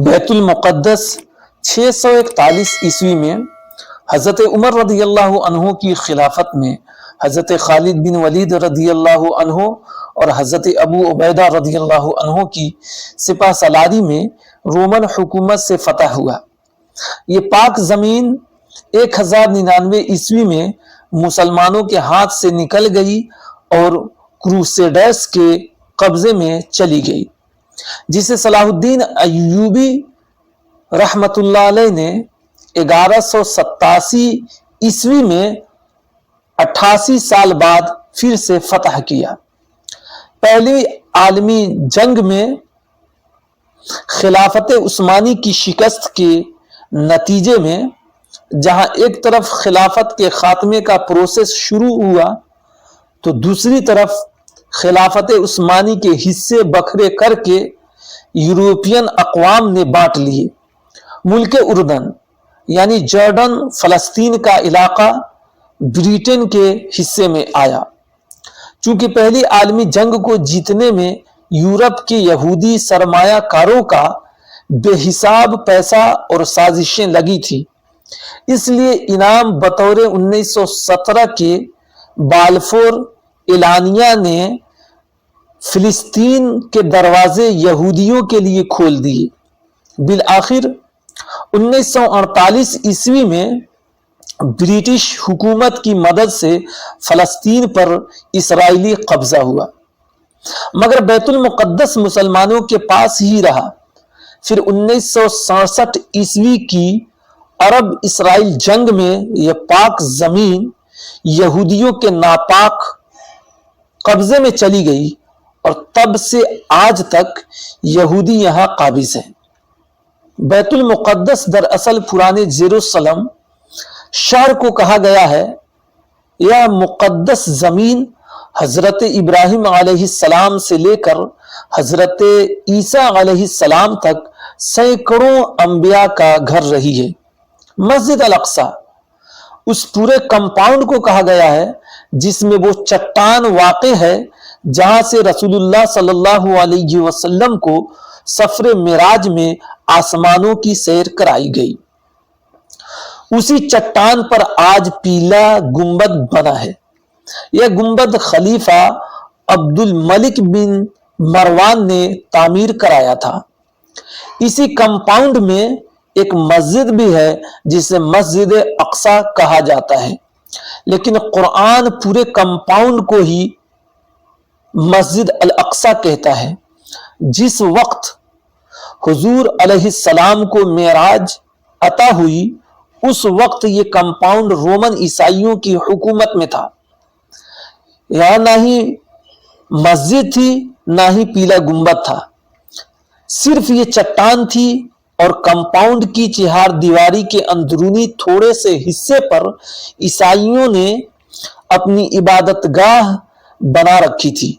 بیت المقدس 641 عیسوی میں حضرت عمر رضی اللہ عنہ کی خلافت میں حضرت خالد بن ولید رضی اللہ عنہ اور حضرت ابو عبیدہ رضی اللہ عنہ کی سپہ سالاری میں رومن حکومت سے فتح ہوا۔ یہ پاک زمین 1099 عیسوی میں مسلمانوں کے ہاتھ سے نکل گئی اور کروسیڈرز کے قبضے میں چلی گئی، جسے صلاح الدین ایوبی رحمت اللہ علیہ نے 1187 عیسوی میں 88 سال بعد پھر سے فتح کیا۔ پہلی عالمی جنگ میں خلافت عثمانی کی شکست کے نتیجے میں جہاں ایک طرف خلافت کے خاتمے کا پروسیس شروع ہوا تو دوسری طرف خلافت عثمانی کے حصے بکھرے کر کے یورپین اقوام نے بانٹ لیے۔ ملک اردن یعنی جارڈن فلسطین کا علاقہ بریٹن کے حصے میں آیا۔ چونکہ پہلی عالمی جنگ کو جیتنے میں یورپ کے یہودی سرمایہ کاروں کا بے حساب پیسہ اور سازشیں لگی تھی، اس لیے انعام بطور 1917 کے بالفور اعلانیہ نے فلسطین کے دروازے یہودیوں کے لیے کھول دیے۔ بالآخر 1948 عیسوی میں برٹش حکومت کی مدد سے فلسطین پر اسرائیلی قبضہ ہوا، مگر بیت المقدس مسلمانوں کے پاس ہی رہا۔ پھر 1967 عیسوی کی عرب اسرائیل جنگ میں یہ پاک زمین یہودیوں کے ناپاک قبضے میں چلی گئی اور تب سے آج تک یہودی یہاں قابض ہیں۔ بیت المقدس دراصل پرانے یروشلم شہر کو کہا گیا ہے۔ یہ مقدس زمین حضرت ابراہیم علیہ السلام سے لے کر حضرت عیسیٰ علیہ السلام تک سینکڑوں انبیاء کا گھر رہی ہے۔ مسجد الاقصی اس پورے کمپاؤنڈ کو کہا گیا ہے جس میں وہ چٹان واقع ہے جہاں سے رسول اللہ صلی اللہ علیہ وسلم کو سفر معراج میں آسمانوں کی سیر کرائی گئی۔ اسی چٹان پر آج پیلا گنبد بنا ہے۔ یہ گنبد خلیفہ عبد الملک بن مروان نے تعمیر کرایا تھا۔ اسی کمپاؤنڈ میں ایک مسجد بھی ہے جسے مسجد اقصی کہا جاتا ہے، لیکن قرآن پورے کمپاؤنڈ کو ہی مسجد الاقصی کہتا ہے۔ جس وقت حضور علیہ السلام کو معراج عطا ہوئی اس وقت یہ کمپاؤنڈ رومن عیسائیوں کی حکومت میں تھا۔ یہاں نہ ہی مسجد تھی نہ ہی پیلا گنبد تھا، صرف یہ چٹان تھی اور کمپاؤنڈ کی چہار دیواری کے اندرونی تھوڑے سے حصے پر عیسائیوں نے اپنی عبادت گاہ بنا رکھی تھی۔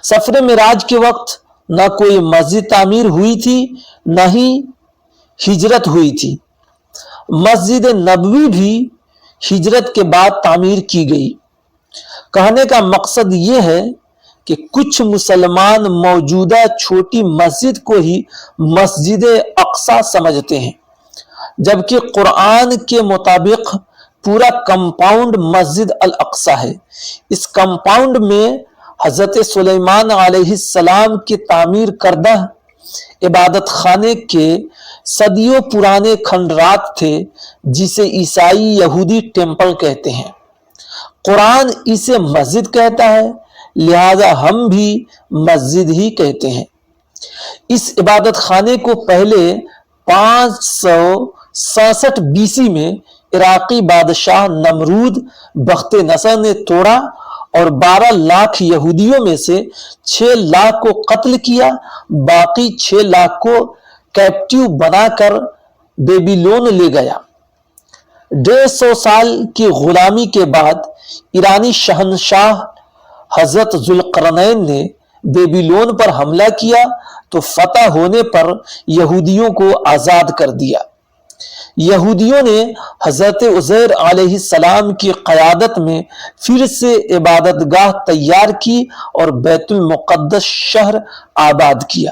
سفر معراج کے وقت نہ کوئی مسجد تعمیر ہوئی تھی نہ ہی ہجرت ہوئی تھی۔ مسجد نبوی بھی ہجرت کے بعد تعمیر کی گئی۔ کہنے کا مقصد یہ ہے کہ کچھ مسلمان موجودہ چھوٹی مسجد کو ہی مسجد اقصی سمجھتے ہیں، جبکہ قرآن کے مطابق پورا کمپاؤنڈ مسجد الاقصی ہے۔ اس کمپاؤنڈ میں حضرت سلیمان علیہ السلام کی تعمیر کردہ عبادت خانے کے صدیوں پرانے کھنڈرات تھے جسے عیسائی یہودی ٹیمپل کہتے ہیں۔ قرآن اسے مسجد کہتا ہے، لہذا ہم بھی مسجد ہی کہتے ہیں۔ اس عبادت خانے کو پہلے 567 BC میں عراقی بادشاہ نمرود بخت نصر نے توڑا اور 12 لاکھ یہودیوں میں سے 6 لاکھ کو قتل کیا، باقی 6 لاکھ کو کیپٹیو بنا کر بیبیلون لے گیا۔ 150 سال کی غلامی کے بعد ایرانی شہنشاہ حضرت ذوالقرنین نے بیبیلون پر حملہ کیا تو فتح ہونے پر یہودیوں کو آزاد کر دیا۔ یہودیوں نے حضرت عزیر علیہ السلام کی قیادت میں پھر سے عبادت گاہ تیار کی اور بیت المقدس شہر آباد کیا۔